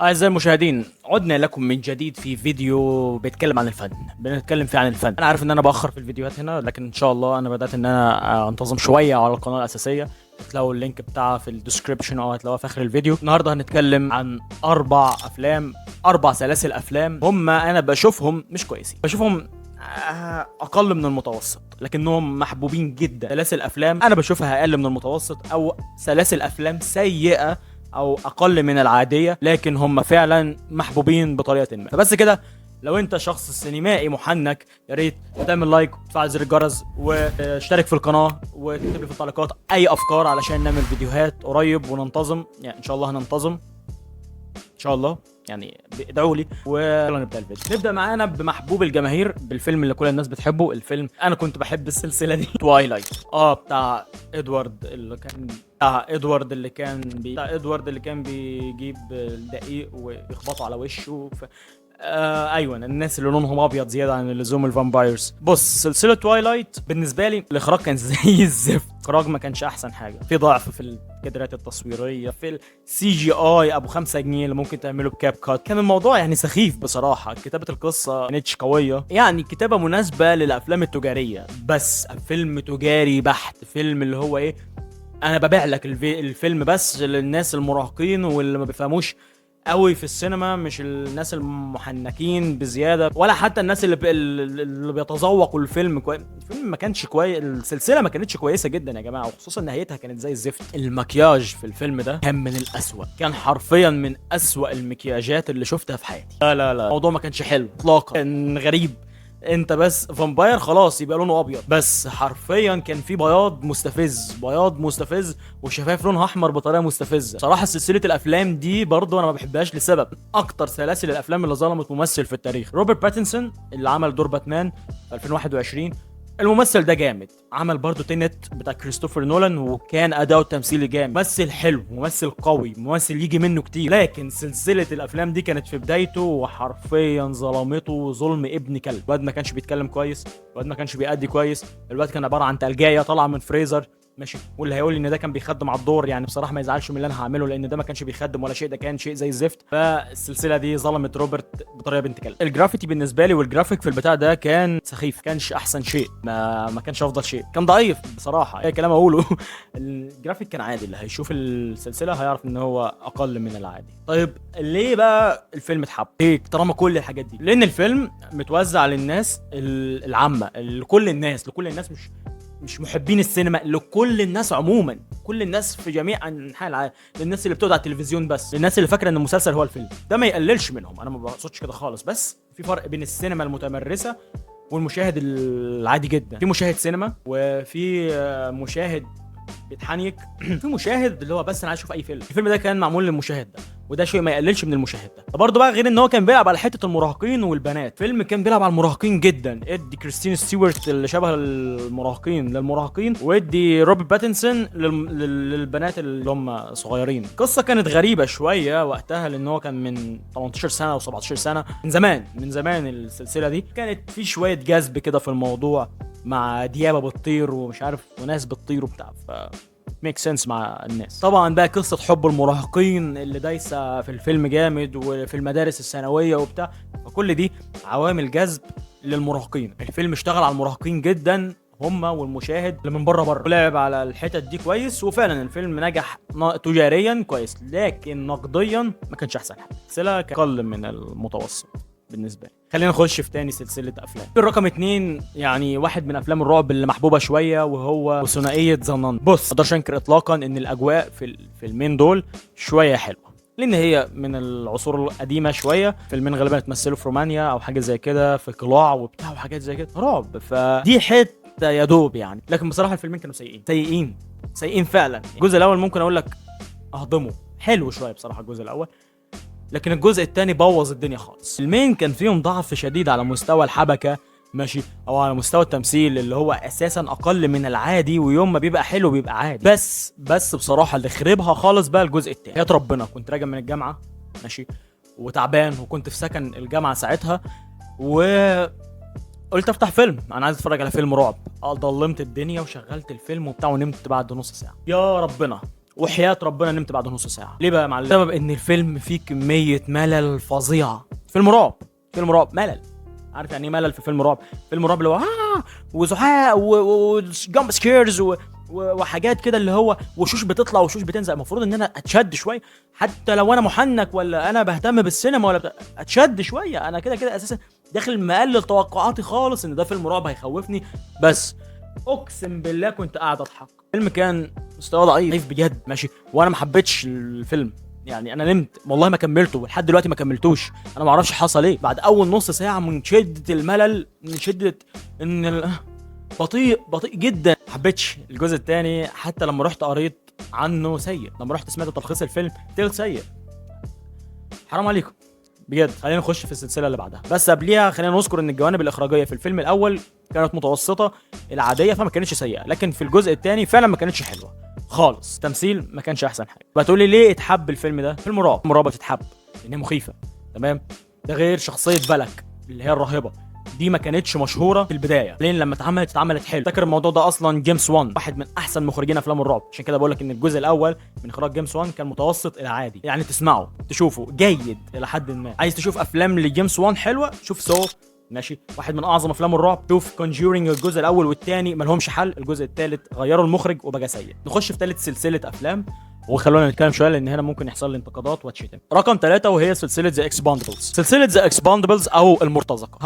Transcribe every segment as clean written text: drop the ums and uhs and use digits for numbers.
أعزائي المشاهدين، عدنا لكم من جديد في فيديو بيتكلم عن الفن. بنتكلم فيه عن الفن. أنا عارف إن أنا بأخر في الفيديوهات هنا، لكن إن شاء الله أنا بدأت إن أنا أنتظم شوية على القناة الأساسية. هتلاقوا اللينك بتاعها في الديسكريبشن أو هتلاقوها في آخر الفيديو. النهاردة هنتكلم عن 4 أفلام، 4 سلاسل أفلام هم أنا بشوفهم مش كويسين، بشوفهم أقل من المتوسط، لكنهم محبوبين جدا. سلاسل أفلام أنا بشوفها أقل من المتوسط، أو سلاسل أفلام سيئة او اقل من العاديه، لكن هم فعلا محبوبين بطريقه ما. فبس كده، لو انت شخص سينمائي محنك يا ريت تعمل لايك وتفعل زر الجرس واشترك في القناه وتكتب لي في التعليقات اي افكار علشان نعمل فيديوهات قريب وننتظم. يعني ان شاء الله هننتظم ان شاء الله، يعني ادعوا لي. ويلا نبدا الفيديو. نبدا معانا بمحبوب الجماهير، بالفيلم اللي كل الناس بتحبه. الفيلم انا كنت بحب السلسله دي توايلايت، بتاع ادوارد اللي كان بيجيب الدقيق ويخبطه على وشه ايوه، الناس اللي لونهم ابيض زياده عن اللزوم، الفامبايرز. بص، سلسله توايلايت بالنسبه لي الاخراج كان زي الزفت. الاخراج ما كانش احسن حاجه، في ضعف في الكادرات التصويريه، في السي جي اي ابو 5 جنيه اللي ممكن تعمله بكاب كات. كان الموضوع يعني سخيف بصراحه. كتابه القصه ما كانتش قويه، يعني كتابه مناسبه للافلام التجاريه، بس فيلم تجاري بحت. فيلم اللي هو ايه، انا ببيع لك الفيلم بس للناس المراهقين واللي ما بيفهموش قوي في السينما، مش الناس المحنكين بزياده، ولا حتى الناس اللي بيتذوقوا الفيلم الفيلم ما كانش كويس، السلسله ما كانتش كويسه جدا يا جماعه، وخصوصا نهايتها كانت زي الزفت. المكياج في الفيلم ده كان من الاسوأ، كان حرفيا من اسوأ المكياجات اللي شفتها في حياتي. لا الموضوع ما كانش حلو اطلاقا، كان غريب. انت بس فامباير خلاص يبقى لونه ابيض، بس حرفيا كان في بياض مستفز وشفايف لونها احمر بطريقه مستفزه. صراحه سلسله الافلام دي برضو انا ما بحبهاش لسبب، اكتر سلاسل الافلام اللي ظلمت ممثل في التاريخ. روبرت باتنسون اللي عمل دور باتمان في 2021، الممثل ده جامد. عمل برضو تينت بتاع كريستوفر نولان، وكان اداؤه التمثيلي جامد. ممثل حلو، ممثل قوي، ممثل يجي منه كتير. لكن سلسله الافلام دي كانت في بدايته وحرفيا ظلمته ظلم ابن كلب. الواد ما كانش بيتكلم كويس، الواد ما كانش بيأدي كويس، الواد كان عباره عن تلجايه طالعه من فريزر ماشي. واللي هيقول لي ان ده كان بيخدم على الدور، يعني بصراحه ما يزعلش من اللي انا هعمله، لان ده ما كانش بيخدم ولا شيء، ده كان شيء زي الزفت. فالسلسله دي ظلمت روبرت بطريقه بنت كلب. الجرافيتي بالنسبه لي والجرافيك في البتاع ده كان سخيف، كانش احسن شيء، ما كانش افضل شيء، كان ضعيف بصراحه، اي كلام اقوله. الجرافيك كان عادي، اللي هيشوف السلسله هيعرف ان هو اقل من العادي. طيب ليه بقى الفيلم اتحب؟ ليه طالما كل الحاجات دي؟ لان الفيلم متوزع للناس العامه، لكل الناس مش محبين السينما، لكل الناس عموما، كل الناس في جميع انحاء العالم، للناس اللي بتقعد على التلفزيون بس، للناس اللي فاكره ان المسلسل هو الفيلم. ده ما يقللش منهم، انا ما بقصدش كده خالص، بس في فرق بين السينما المتمرسه والمشاهد العادي جدا. في مشاهد سينما، وفي مشاهد بيتحنيك. في مشاهد اللي هو بس انا عايز اشوف اي فيلم. الفيلم ده كان معمول للمشاهد ده، وده شيء ما يقللش من المشاهد ده. برضه بقى غير ان هو كان بيلعب على حته المراهقين والبنات، فيلم كان بيلعب على المراهقين جدا، ادي كريستين ستيوارت اللي شبه المراهقين للمراهقين، وادي روبرت باتنسون للبنات اللي هم صغيرين. القصه كانت غريبه شويه وقتها، لان هو كان من 18 سنه او 17 سنه، من زمان السلسله دي كانت في شويه جذب كده في الموضوع، مع ديابه بتطير ومش عارف وناس بتطير وبتاع، ميك سنس مع الناس. طبعا بقى قصه حب المراهقين اللي دايسه في الفيلم جامد، وفي المدارس الثانويه وبتاع، فكل دي عوامل جذب للمراهقين. الفيلم اشتغل على المراهقين جدا، هما والمشاهد اللي من بره ولعب على الحتت دي كويس، وفعلا الفيلم نجح تجاريا كويس، لكن نقديا ما كانش احسن حاجه. السلسله اقل من المتوسط بالنسبه لي. خلينا نخش في تاني سلسله افلام. الرقم 2 يعني واحد من افلام الرعب اللي محبوبه شويه، وهو ثنائيه ظنان. بص، ما اقدرش انكر اطلاقا ان الاجواء في الفيلمين دول شويه حلوه، لان هي من العصور القديمه شويه. فيلمين غالبا اتمثلوا في رومانيا او حاجه زي كده، في قلاع وبتاع وحاجات زي كده رعب، فدي حته يا دوب يعني. لكن بصراحه الفيلمين كانوا سيئين فعلا. الجزء الاول ممكن اقول لك اهضمه، حلو شويه بصراحه الجزء الاول، لكن الجزء الثاني بوظ الدنيا خالص. المين كان فيهم ضعف شديد على مستوى الحبكه ماشي، او على مستوى التمثيل اللي هو اساسا اقل من العادي، ويوم ما بيبقى حلو بيبقى عادي. بس بصراحه اللي خربها خالص بقى الجزء الثاني. يا ربنا، كنت راجع من الجامعه ماشي وتعبان، وكنت في سكن الجامعه ساعتها، وقلت افتح فيلم، انا عايز اتفرج على فيلم رعب. ضلمت الدنيا وشغلت الفيلم وبتاع، ونمت بعد نص ساعه. يا ربنا، وحياة ربنا نمت بعد نص ساعة. ليه بقى يا معلم؟ بسبب ان الفيلم فيه كمية ملل فظيعة. فيلم رعب، فيلم رعب ملل. عارف يعني ايه ملل في فيلم رعب؟ فيلم رعب اللي هو وزحاق وجامب سكيرز وحاجات كده، اللي هو وشوش بتطلع وشوش بتنزل. المفروض ان انا اتشد شويه، حتى لو انا محنك ولا انا بهتم بالسينما ولا اتشد شويه. انا كده كده اساسا داخل مقلل توقعاتي خالص ان ده فيلم رعب هيخوفني، بس اقسم بالله كنت قاعد اضحك. الفيلم كان مستوى ضعيف بجد ماشي، وانا ما حبيتش الفيلم. يعني انا نمت والله ما كملته، ولحد دلوقتي ما كملتوش. انا ما اعرفش حصل ايه بعد اول نص ساعه من شده الملل، من شده ان بطيء جدا. ما حبيتش الجزء الثاني، حتى لما رحت قريت عنه سيء، لما رحت سمعت تلخيص الفيلم طلع سيء. حرام عليكم بجد. خلينا نخش في السلسله اللي بعدها، بس قبليها خلينا نذكر ان الجوانب الاخراجيه في الفيلم الاول كانت متوسطه العاديه، فما كانتش سيئه، لكن في الجزء الثاني فعلا ما كانتش حلوه خالص. تمثيل ما كانش احسن حاجه. بتقولي ليه اتحب الفيلم ده؟ فيلم رعب، مرعب تتحب لان هي مخيفه، تمام؟ ده غير شخصيه بلك اللي هي الراهبه دي، ما كانتش مشهوره في البدايه، لين لما اتعملت حلو. فاكر الموضوع ده اصلا جيمس وان، واحد من احسن مخرجين افلام الرعب. عشان كده بقول لك ان الجزء الاول من اخراج جيمس وان كان متوسط الى عادي، يعني تسمعه تشوفه جيد الى حد ما. عايز تشوف افلام لجيمس وان حلوه، شوف سو ماشي، واحد من اعظم افلام الرعب. شوف كونجورينج الجزء الاول والثاني ما لهمش حل. الجزء الثالث غيروا المخرج وبقى سيء. نخش في ثالث سلسله افلام، وخلونا نتكلم شويه لان هنا ممكن يحصل لي انتقادات واتشتم. رقم 3 وهي سلسله ذا اكسباندبلز. سلسله ذا اكسباندبلز او المرتزقه،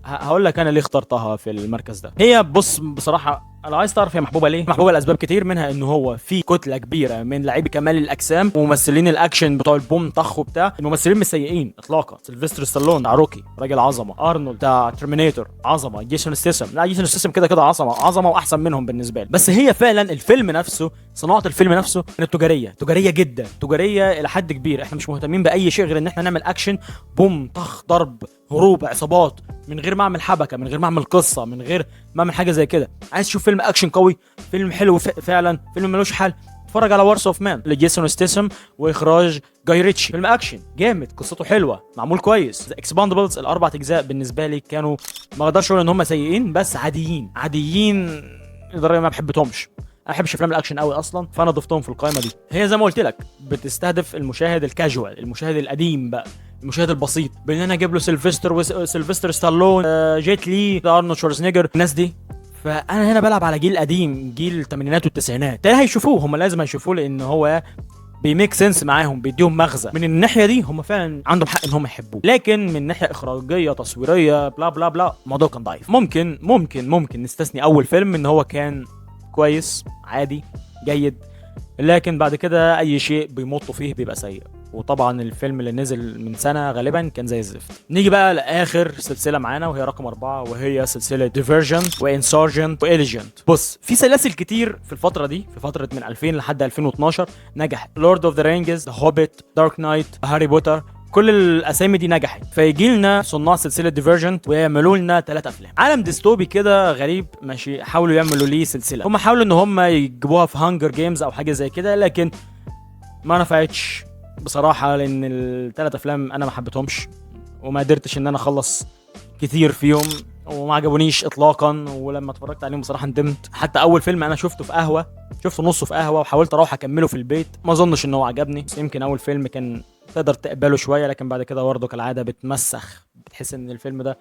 هقول لك انا ليه اخترتها في المركز ده. هي بص بصراحه، انا عايز تعرف هي محبوبه ليه؟ محبوبه لاسباب كتير، منها ان هو في كتله كبيره من لاعبي كمال الاجسام وممثلين الاكشن بتوع البوم طخ وبتاع. الممثلين مش سيئين اطلاقا. سيلفستر ستالون بتاع روكي راجل عظمه، ارنولد بتاع ترمينيتور عظمه، جيسون ستاثام، لا جيسون ستاثام كده كده عظمه واحسن منهم بالنسبه لي. بس هي فعلا الفيلم نفسه، صناعه الفيلم نفسه كانت تجاريه جدا، تجاريه الى حد كبير. احنا مش مهتمين باي شيء غير ان احنا نعمل اكشن، بوم طخ ضرب هروب عصابات، من غير ما اعمل حبكه، من غير ما اعمل قصه، من غير ما اعمل حاجه زي كده. عايز تشوف فيلم اكشن قوي، فيلم حلو فعلا، فيلم ملوش حل، اتفرج على وارس اوف مان لجيسون ستاثام واخراج جاي ريتشي. فيلم اكشن جامد، قصته حلوه، معمول كويس. ذا اكسباندبلز الاربع اجزاء بالنسبه لي كانوا، ما اقدرش اقول ان هم سيئين، بس عاديين لدرجه ما بحبتهمش. انا ما بحبش افلام الاكشن قوي اصلا، فانا ضفتهم في القائمه دي. هي زي ما قلت لك بتستهدف المشاهد الكاجوال، المشاهد القديم بقى، المشاهد البسيط، بان انا اجيب له سيلفستر ستالون، جيت لي، ارنولد شوارزنيجر، الناس دي. فانا هنا بلعب على جيل قديم، جيل الثمانينات والتسعينات. ده هيشوفوه، هم لازم هيشوفوه، لان هو بيميك سنس معاهم، بيديهم مغزى. من الناحيه دي هم فعلا عندهم حق ان هم يحبوه، لكن من ناحيه اخراجيه تصويريه بلا بلا بلا الموضوع كان ضعيف. ممكن نستثني اول فيلم ان هو كان كويس عادي جيد، لكن بعد كده اي شيء بيمطوا فيه بيبقى سيء. وطبعا الفيلم اللي نزل من سنه غالبا كان زي الزفت. نيجي بقى لاخر سلسله معانا وهي رقم 4، وهي سلسله ديفيرجنت وانسارجنت واليجنت. بص، في سلاسل كتير في الفتره دي، في فتره من 2000 لحد 2012 نجحت. لورد اوف ذا رينجز، ذا هوبيت، دارك نايت، هاري بوتر، كل الاسامي دي نجحت. فيجي لنا صناع سلسله ديفيرجنت ويعملوا لنا 3 افلام. عالم ديستوبي كده غريب ماشي، حاولوا يعملوا ليه سلسله. هم حاولوا ان هم يجيبوها في هانجر جيمز او حاجه زي كده، لكن ما نفعتش بصراحه، لان ال3 افلام انا ما حبيتهمش وما قدرتش ان انا اخلص كتير فيهم، وما عجبونيش اطلاقا. ولما اتفرجت عليهم بصراحه ندمت. حتى اول فيلم انا شفته في قهوه، شفته نصه في قهوه، وحاولت اروح اكمله في البيت، ما اظنش ان هو عجبني. بس يمكن اول فيلم كان تقدر تقبله شويه، لكن بعد كده برضه كالعاده بتمسخ، بتحس ان الفيلم ده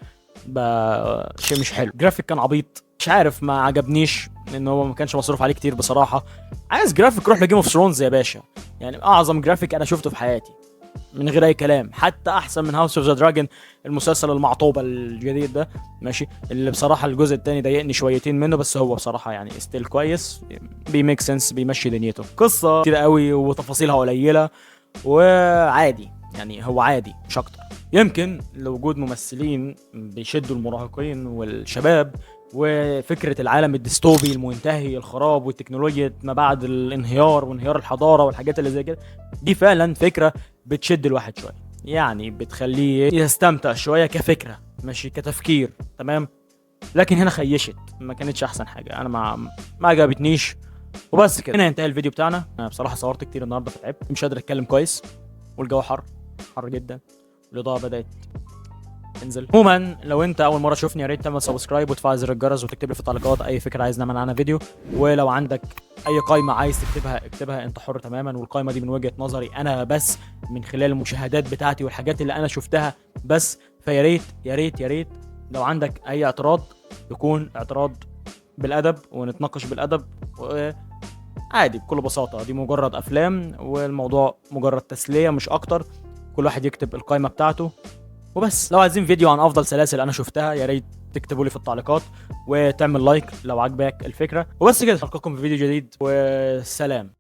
بقى شيء مش حلو. جرافيك كان عبيط، مش عارف، ما عجبنيش لان هو ما كانش مصروف عليه كتير بصراحه. عايز جرافيك روح لجيم اوف ثرونز يا باشا، يعني اعظم جرافيك انا شفته في حياتي من غير اي كلام، حتى احسن من هاوس اوف ذا دراجون المسلسل المعطوبه الجديد ده ماشي، اللي بصراحه الجزء الثاني ضايقني شويتين منه، بس هو بصراحه يعني ستيل كويس، بيميك سنس، بيمشي دنيته. قصه كتير قوي وتفاصيلها قليله وعادي، يعني هو عادي مش اكتر. يمكن لوجود ممثلين بيشدوا المراهقين والشباب، وفكره العالم الديستوبي المنتهي، الخراب والتكنولوجيا ما بعد الانهيار وانهيار الحضاره والحاجات اللي زي كده، دي فعلا فكره بتشد الواحد شويه، يعني بتخليه يستمتع شويه كفكره ماشي، كتفكير تمام. لكن هنا خيشت، ما كانتش احسن حاجه، انا ما عجبتنيش. وبس كده، هنا ينتهي الفيديو بتاعنا. انا بصراحه صورت كتير النهارده فتعبت، مش قادر اتكلم كويس، والجو حر جدا، والاضاءه بدات انزل. عموما لو انت اول مره تشوفني يا ريت تعمل سبسكرايب وتفعل زر الجرس وتكتب لي في التعليقات اي فكره عايز نعمل عنها فيديو. ولو عندك اي قائمه عايز تكتبها اكتبها، انت حر تماما. والقائمه دي من وجهه نظري انا بس، من خلال المشاهدات بتاعتي والحاجات اللي انا شفتها بس. فيا ريت يا ريت يا ريت لو عندك اي اعتراض يكون اعتراض بالادب ونتناقش بالادب عادي بكل بساطه. دي مجرد افلام والموضوع مجرد تسليه مش اكتر. كل واحد يكتب القائمه بتاعته وبس. لو عايزين فيديو عن افضل سلاسل انا شفتها يا ريت تكتبوا لي في التعليقات وتعمل لايك لو عجبك الفكره. وبس كده، القاكم في فيديو جديد وسلام.